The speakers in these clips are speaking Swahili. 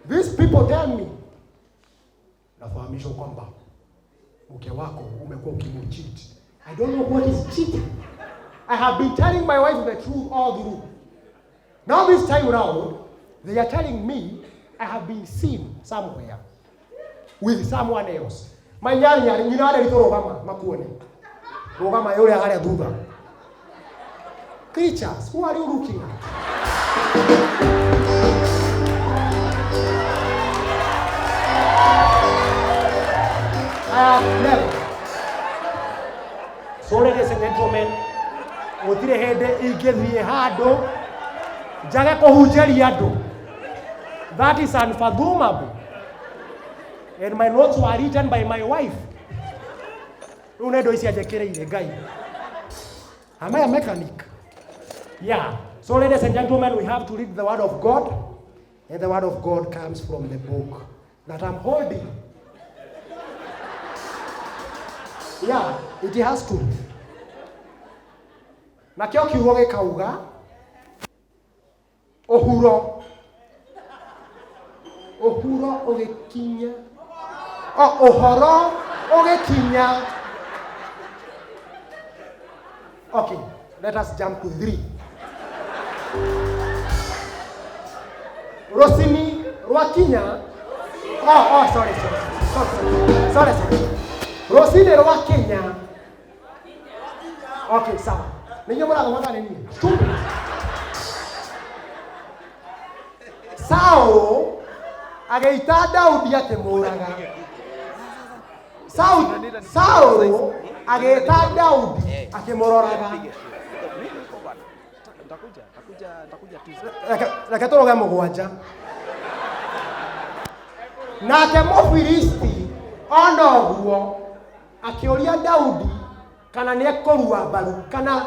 These people tell me, nafahamishwa kwamba mke wako umekuwa ukimcheat. I don't know what is cheating. I have been telling my wife the truth all through. Now this time around, they are telling me I have been seen somewhere with someone else. Manyanya, you know, little Rogama, Makuone. Rogama, you are a Buddha. Creatures, who are you looking at? I have never. So ladies and gentlemen, utire hende ingethie handu njage kuhunjeria andu. That is unfathomable. And my notes were written by my wife. Unedo isi ajekereire Ngai. Am I a mechanic? Yeah. So ladies and gentlemen, we have to read the word of God. And the word of God comes from the book that I'm holding. Yeah, it has to. Na kio kiugo gikauga uhuro ugikinya uhoro ugikinya. Okay, let us jump to 3. Rosini rwakinya. Sorry. Rosini rwakinya. Okay, sawa. Ninyo mwana mwaka nini? Stupid. Saul ageita Daudi akimuraga. Saul ageita Daudi akimuraga. Nitakuja tu. Reke turoge mugwanja. Nake Mũfilisti ona ũguo akĩũria Daudi kana nĩ ekũrua mbaru kana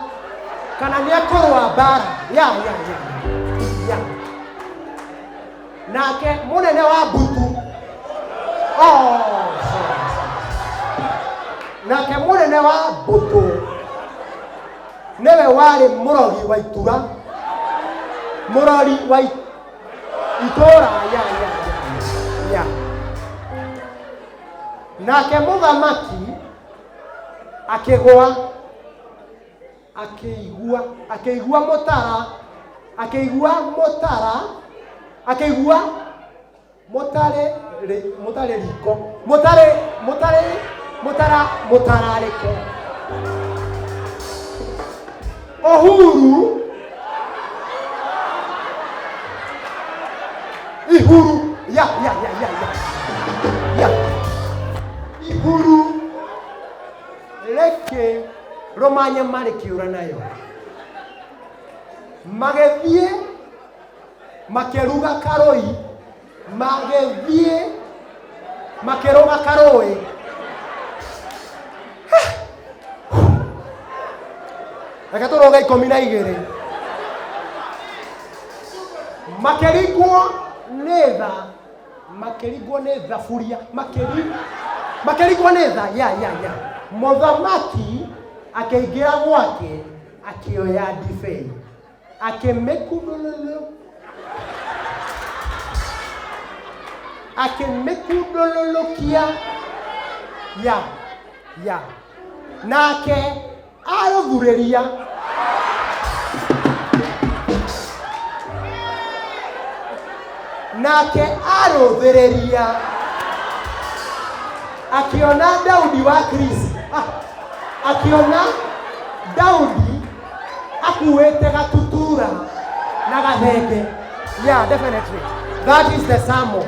nĩ ekũrua mbara. Ya. Nake mũnene wa mbũtũ nake mũnene wa mbũtũ nĩwe warĩ mũrori wa itura, mũrori wa itũra. Ya. Nake mũthamaki akĩgwa akĩigua mũtararĩko. Uhuru ihuru. Ya. Ihuru reke romanya marekiura nayo magethie makeruga karoi makeruga karoi. Akatoroga 12 makerigwo nĩ thaburia makerigwo nĩ tha. Ya. Mũthamaki akĩingira gwake akĩoya ndibei akĩmĩkundũlũlũkia. Ya. Nake arũthurĩria akiona Daudi wa Kristo, akiona Daudi akuwete gatutura na gathenge. Yeah, definitely that is the sermon.